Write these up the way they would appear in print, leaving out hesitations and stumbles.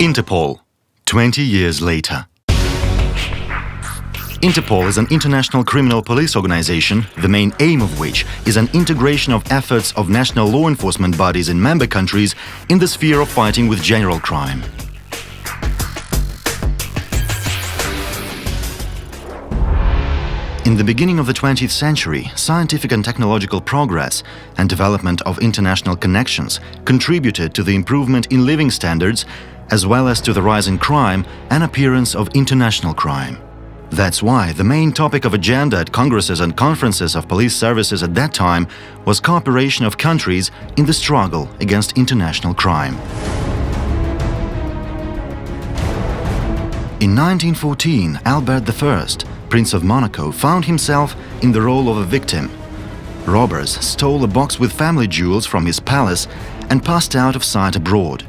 Interpol, 20 years later. Interpol is an international criminal police organization, the main aim of which is an integration of efforts of national law enforcement bodies in member countries in the sphere of fighting with general crime. In the beginning of the 20th century, scientific and technological progress and development of international connections contributed to the improvement in living standards as well as to the rise in crime and appearance of international crime. That's why the main topic of agenda at congresses and conferences of police services at that time was cooperation of countries in the struggle against international crime. In 1914, Albert I, Prince of Monaco, found himself in the role of a victim. Robbers stole a box with family jewels from his palace and passed out of sight abroad.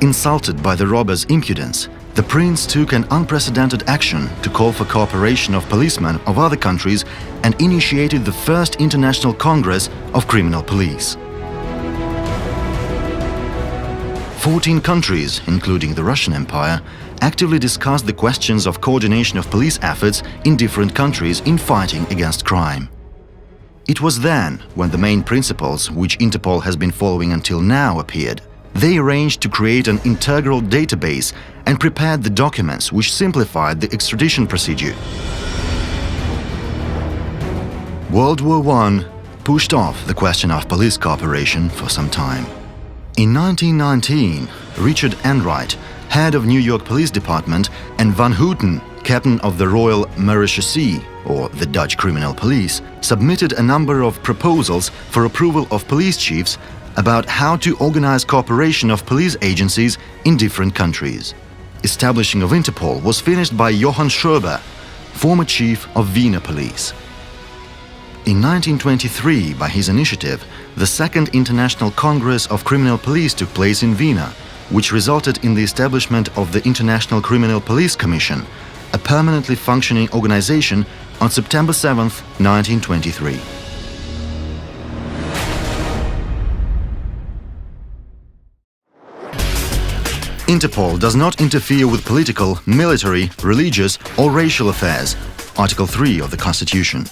Insulted by the robbers' impudence, the prince took an unprecedented action to call for cooperation of policemen of other countries and initiated the first International Congress of Criminal Police. 14 countries, including the Russian Empire, actively discussed the questions of coordination of police efforts in different countries in fighting against crime. It was then when the main principles, which Interpol has been following until now, appeared. They arranged to create an integral database and prepared the documents which simplified the extradition procedure. World War I pushed off the question of police cooperation for some time. In 1919, Richard Enright, head of New York Police Department, and Van Houten, captain of the Royal Marechaussee, or the Dutch Criminal Police, submitted a number of proposals for approval of police chiefs about how to organize cooperation of police agencies in different countries. Establishing of Interpol was finished by Johann Schober, former chief of Wiener Police. In 1923, by his initiative, the Second International Congress of Criminal Police took place in Vienna, which resulted in the establishment of the International Criminal Police Commission, a permanently functioning organization, on September 7, 1923. Interpol does not interfere with political, military, religious or racial affairs, Article 3 of the Constitution.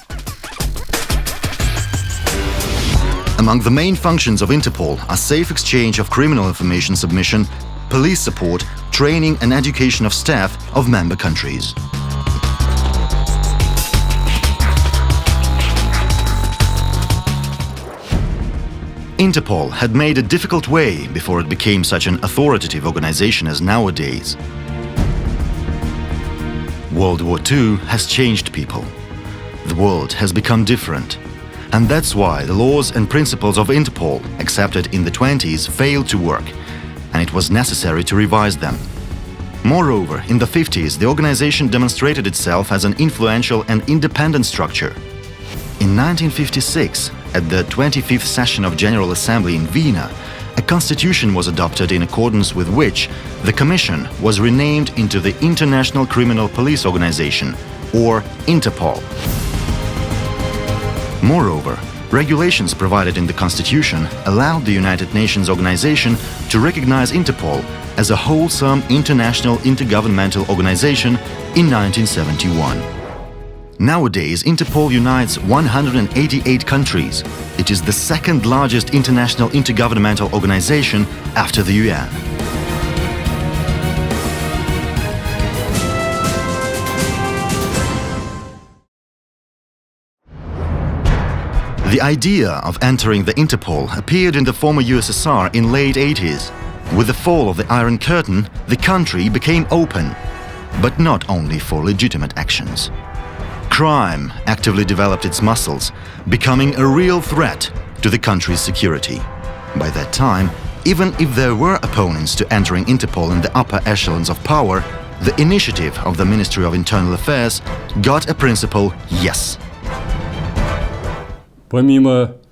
Among the main functions of Interpol are safe exchange of criminal information submission, police support, training and education of staff of member countries. Interpol had made a difficult way before it became such an authoritative organization as nowadays. World War II has changed people. The world has become different. And that's why the laws and principles of Interpol, accepted in the 20s, failed to work, and it was necessary to revise them. Moreover, in the 50s, the organization demonstrated itself as an influential and independent structure. In 1956, at the 25th session of General Assembly in Vienna, a constitution was adopted in accordance with which the Commission was renamed into the International Criminal Police Organization, or Interpol. Moreover, regulations provided in the Constitution allowed the United Nations organization to recognize Interpol as a wholesome international intergovernmental organization in 1971. Nowadays, Interpol unites 188 countries. It is the second largest international intergovernmental organization after the UN. The idea of entering the Interpol appeared in the former USSR in late 80s. With the fall of the Iron Curtain, the country became open, but not only for legitimate actions. Crime actively developed its muscles, becoming a real threat to the country's security. By that time, even if there were opponents to entering Interpol in the upper echelons of power, the initiative of the Ministry of Internal Affairs got a principal yes.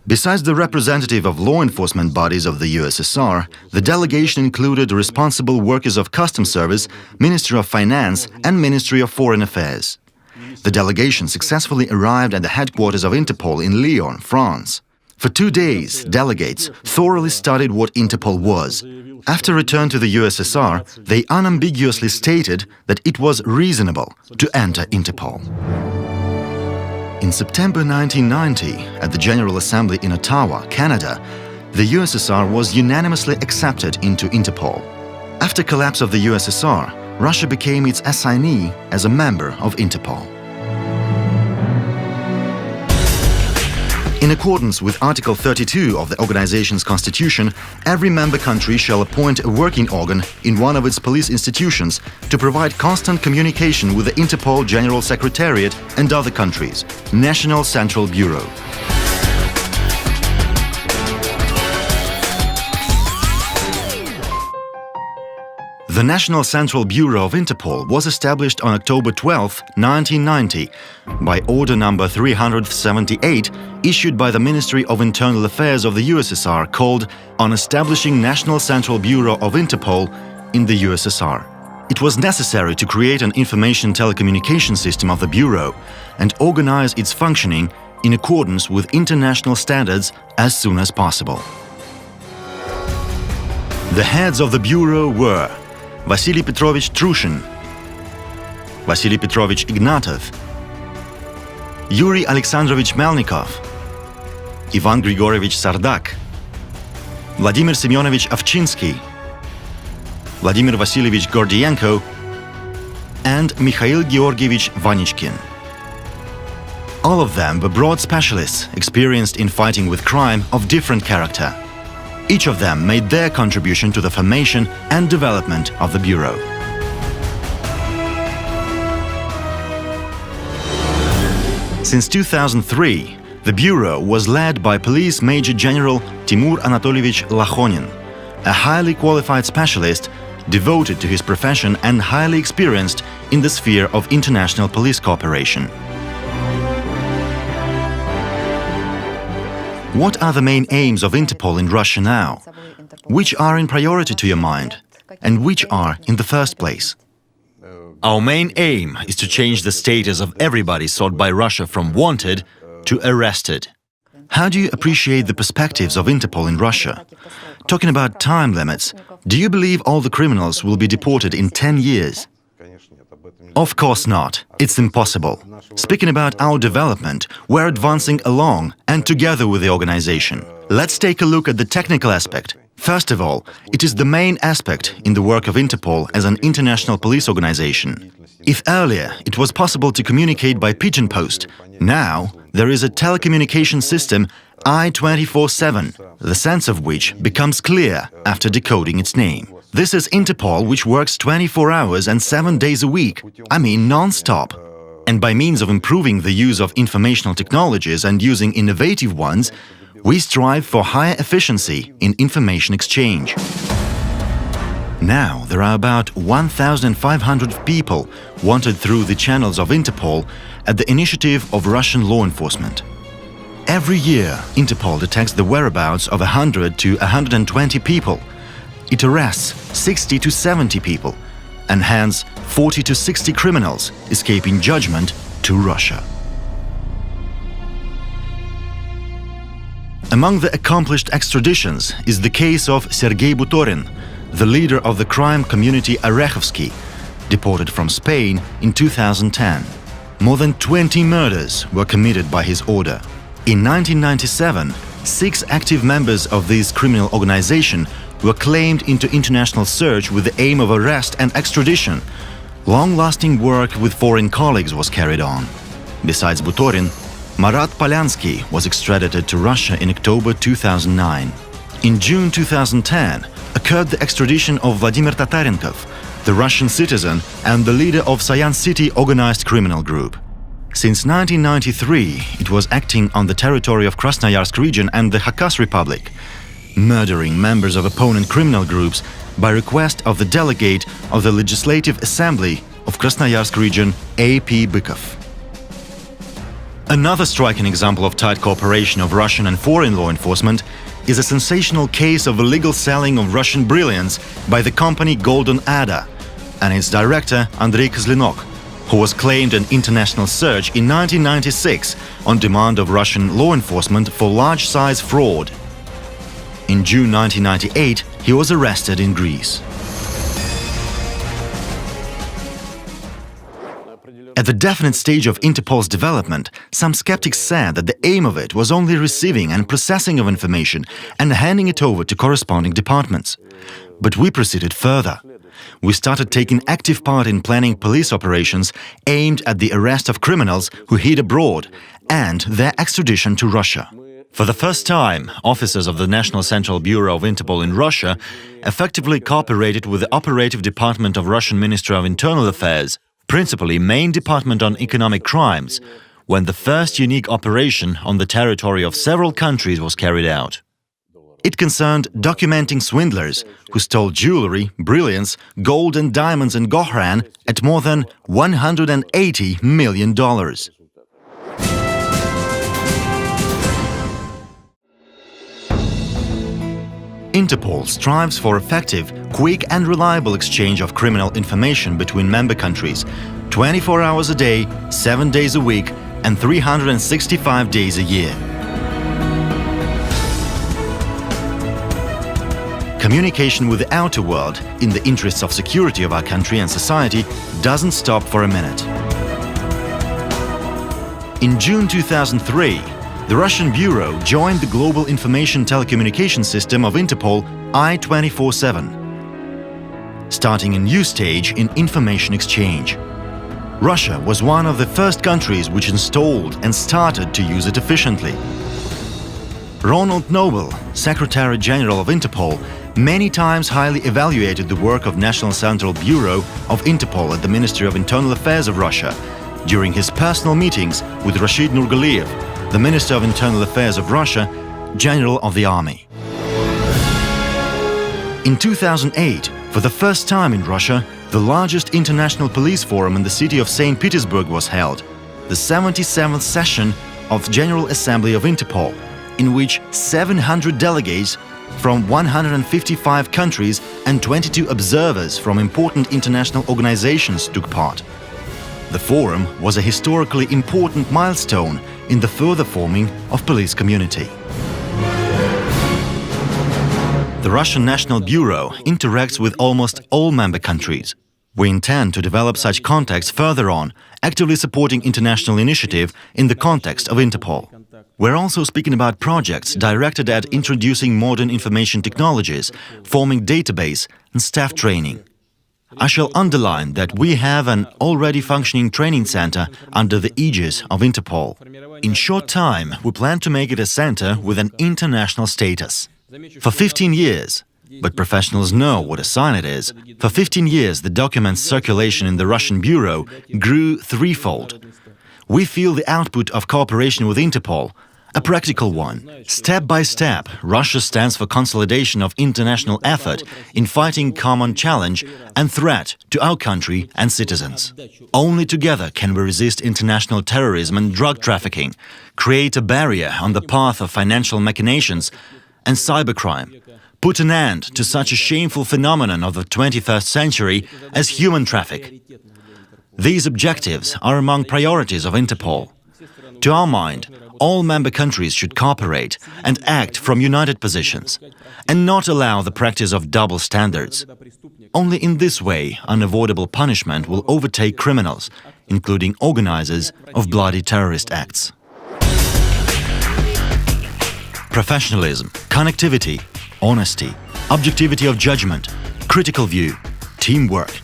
Besides the representative of law enforcement bodies of the USSR, the delegation included responsible workers of Customs Service, Ministry of Finance and Ministry of Foreign Affairs. The delegation successfully arrived at the headquarters of Interpol in Lyon, France. For 2 days, delegates thoroughly studied what Interpol was. After return to the USSR, they unambiguously stated that it was reasonable to enter Interpol. In September 1990, at the General Assembly in Ottawa, Canada, the USSR was unanimously accepted into Interpol. After collapse of the USSR, Russia became its assignee as a member of Interpol. In accordance with Article 32 of the organization's constitution, every member country shall appoint a working organ in one of its police institutions to provide constant communication with the Interpol General Secretariat and other countries, National Central Bureau. The National Central Bureau of Interpol was established on October 12, 1990, by Order number 378, issued by the Ministry of Internal Affairs of the USSR, called On Establishing National Central Bureau of Interpol in the USSR. It was necessary to create an information telecommunication system of the Bureau and organize its functioning in accordance with international standards as soon as possible. The heads of the Bureau were Vasily Petrovich Trushin, Vasily Petrovich Ignatov, Yuri Alexandrovich Melnikov, Ivan Grigorievich Sardak, Vladimir Semyonovich Ovchinsky, Vladimir Vasilievich Gordienko, and Mikhail Georgievich Vanichkin. All of them were broad specialists experienced in fighting with crime of different character. Each of them made their contribution to the formation and development of the Bureau. Since 2003, the Bureau was led by Police Major General Timur Anatolievich Lakhonin, a highly qualified specialist devoted to his profession and highly experienced in the sphere of international police cooperation. What are the main aims of Interpol in Russia now? Which are in priority to your mind? And which are in the first place? Our main aim is to change the status of everybody sought by Russia from wanted to arrested. How do you appreciate the perspectives of Interpol in Russia? Talking about time limits, do you believe all the criminals will be deported in 10 years? Of course not. It's impossible. Speaking about our development, we're advancing along and together with the organization. Let's take a look at the technical aspect. First of all, it is the main aspect in the work of Interpol as an international police organization. If earlier it was possible to communicate by pigeon post, now there is a telecommunication system I-24/7, the sense of which becomes clear after decoding its name. This is Interpol, which works 24 hours and 7 days a week, I mean non-stop. And by means of improving the use of informational technologies and using innovative ones, we strive for higher efficiency in information exchange. Now there are about 1,500 people wanted through the channels of Interpol at the initiative of Russian law enforcement. Every year, Interpol detects the whereabouts of 100 to 120 people. It arrests 60 to 70 people and hands 40 to 60 criminals escaping judgment to Russia. Among the accomplished extraditions is the case of Sergei Butorin, the leader of the crime community Orekhovsky, deported from Spain in 2010. More than 20 murders were committed by his order. In 1997, 6 active members of this criminal organization were claimed into international search with the aim of arrest and extradition. Long-lasting work with foreign colleagues was carried on. Besides Butorin, Marat Polyansky was extradited to Russia in October 2009. In June 2010 occurred the extradition of Vladimir Tatarenkov, the Russian citizen and the leader of Sayan City organized criminal group. Since 1993, it was acting on the territory of Krasnoyarsk region and the Khakas Republic, murdering members of opponent criminal groups by request of the delegate of the Legislative Assembly of Krasnoyarsk region, A.P. Bykov. Another striking example of tight cooperation of Russian and foreign law enforcement is a sensational case of illegal selling of Russian brilliants by the company Golden Ada and its director Andrei Kozlinok, who was claimed an international search in 1996 on demand of Russian law enforcement for large-size fraud. In June 1998, he was arrested in Greece. At the definite stage of Interpol's development, some skeptics said that the aim of it was only receiving and processing of information and handing it over to corresponding departments. But we proceeded further. We started taking active part in planning police operations aimed at the arrest of criminals who hid abroad and their extradition to Russia. For the first time, officers of the National Central Bureau of Interpol in Russia effectively cooperated with the operative department of Russian Ministry of Internal Affairs, principally main department on economic crimes, when the first unique operation on the territory of several countries was carried out. It concerned documenting swindlers who stole jewelry, brilliants, gold and diamonds in Gohran at more than $180 million. Interpol strives for effective, quick and reliable exchange of criminal information between member countries 24 hours a day, 7 days a week and 365 days a year. Communication with the outer world, in the interests of security of our country and society, doesn't stop for a minute. In June 2003, the Russian Bureau joined the global information telecommunication system of Interpol I-24/7, starting a new stage in information exchange. Russia was one of the first countries which installed and started to use it efficiently. Ronald Noble, Secretary General of Interpol, many times highly evaluated the work of National Central Bureau of Interpol at the Ministry of Internal Affairs of Russia during his personal meetings with Rashid Nurgaliev, the Minister of Internal Affairs of Russia, General of the Army. In 2008, for the first time in Russia, the largest international police forum in the city of St. Petersburg was held, the 77th session of General Assembly of Interpol, in which 700 delegates from 155 countries and 22 observers from important international organizations took part. The forum was a historically important milestone in the further forming of police community. The Russian National Bureau interacts with almost all member countries. We intend to develop such contacts further on, actively supporting international initiative in the context of Interpol. We're also speaking about projects directed at introducing modern information technologies, forming database and staff training. I shall underline that we have an already functioning training center under the aegis of Interpol. In short time, we plan to make it a center with an international status. For 15 years, but professionals know what a sign it is, for 15 years the document circulation in the Russian Bureau grew threefold. We feel the output of cooperation with Interpol, a practical one. Step by step, Russia stands for consolidation of international effort in fighting common challenge and threat to our country and citizens. Only together can we resist international terrorism and drug trafficking, create a barrier on the path of financial machinations and cybercrime, put an end to such a shameful phenomenon of the 21st century as human traffic. These objectives are among priorities of Interpol. To our mind, all member countries should cooperate and act from united positions, and not allow the practice of double standards. Only in this way unavoidable punishment will overtake criminals, including organizers of bloody terrorist acts. Professionalism, connectivity, honesty, objectivity of judgment, critical view, teamwork.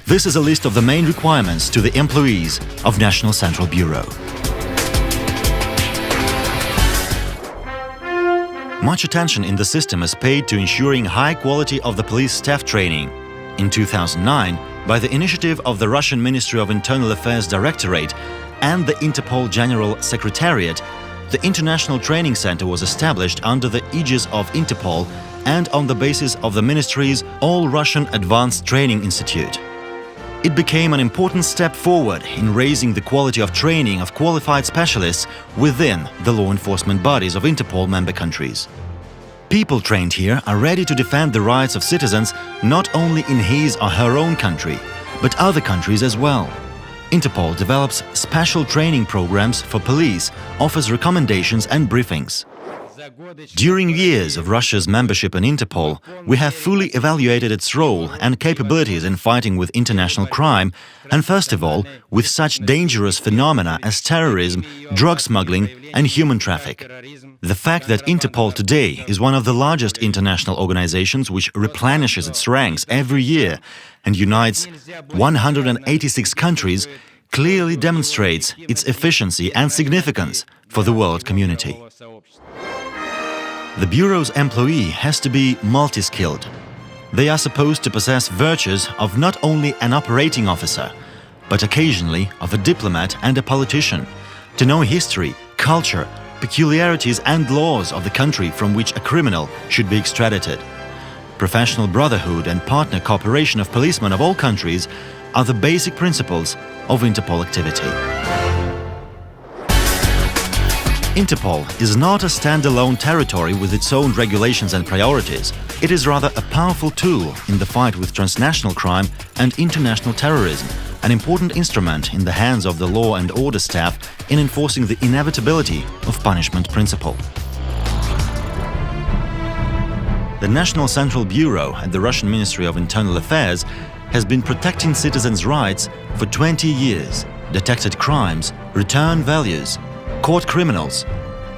This is a list of the main requirements to the employees of National Central Bureau. Much attention in the system is paid to ensuring high quality of the police staff training. In 2009, by the initiative of the Russian Ministry of Internal Affairs Directorate and the Interpol General Secretariat, the International Training Center was established under the aegis of Interpol and on the basis of the ministry's All-Russian Advanced Training Institute. It became an important step forward in raising the quality of training of qualified specialists within the law enforcement bodies of Interpol member countries. People trained here are ready to defend the rights of citizens not only in his or her own country, but other countries as well. Interpol develops special training programs for police, offers recommendations and briefings. During years of Russia's membership in Interpol, we have fully evaluated its role and capabilities in fighting with international crime, and first of all, with such dangerous phenomena as terrorism, drug smuggling and human traffic. The fact that Interpol today is one of the largest international organizations which replenishes its ranks every year and unites 186 countries clearly demonstrates its efficiency and significance for the world community. The Bureau's employee has to be multi-skilled. They are supposed to possess virtues of not only an operating officer, but occasionally of a diplomat and a politician, to know history, culture, peculiarities and laws of the country from which a criminal should be extradited. Professional brotherhood and partner cooperation of policemen of all countries are the basic principles of Interpol activity. Interpol is not a standalone territory with its own regulations and priorities. It is rather a powerful tool in the fight with transnational crime and international terrorism, an important instrument in the hands of the law and order staff in enforcing the inevitability of punishment principle. The National Central Bureau at the Russian Ministry of Internal Affairs has been protecting citizens' rights for 20 years, detected crimes, returned values, caught criminals.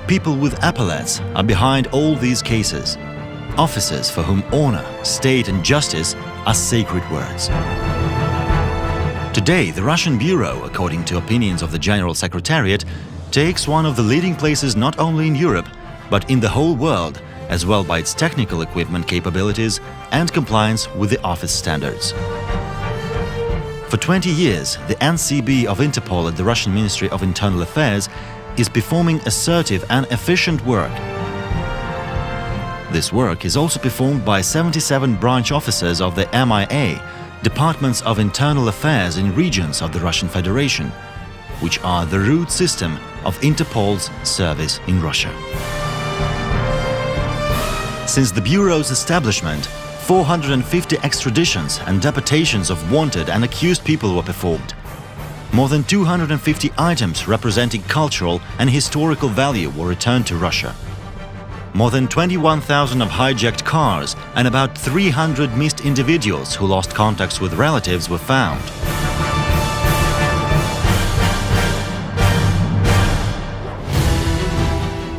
People with epaulets are behind all these cases. Officers for whom honor, state and justice are sacred words. Today, the Russian Bureau, according to opinions of the General Secretariat, takes one of the leading places not only in Europe, but in the whole world, as well by its technical equipment capabilities and compliance with the office standards. For 20 years, the NCB of Interpol at the Russian Ministry of Internal Affairs is performing assertive and efficient work. This work is also performed by 77 branch officers of the MIA, Departments of Internal Affairs in regions of the Russian Federation, which are the root system of Interpol's service in Russia. Since the Bureau's establishment, 450 extraditions and deportations of wanted and accused people were performed. More than 250 items representing cultural and historical value were returned to Russia. More than 21,000 of hijacked cars and about 300 missed individuals who lost contacts with relatives were found.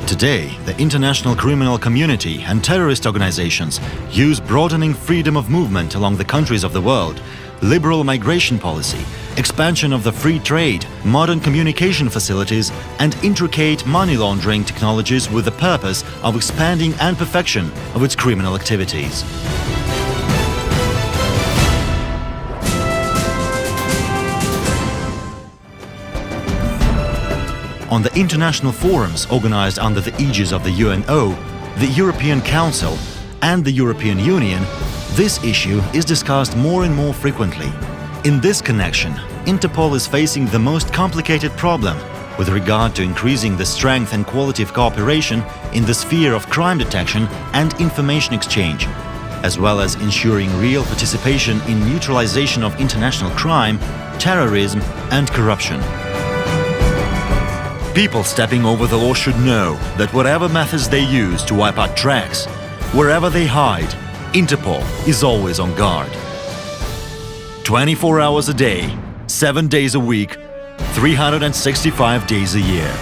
Today, the international criminal community and terrorist organizations use broadening freedom of movement along the countries of the world, liberal migration policy, expansion of the free trade, modern communication facilities and intricate money laundering technologies with the purpose of expanding and perfection of its criminal activities. On the international forums organized under the aegis of the UNO, the European Council and the European Union, this issue is discussed more and more frequently. In this connection, Interpol is facing the most complicated problem with regard to increasing the strength and quality of cooperation in the sphere of crime detection and information exchange, as well as ensuring real participation in neutralization of international crime, terrorism and corruption. People stepping over the law should know that whatever methods they use to wipe out tracks, wherever they hide, Interpol is always on guard. 24 hours a day, 7 days a week, 365 days a year.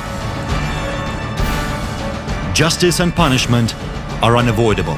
Justice and punishment are unavoidable.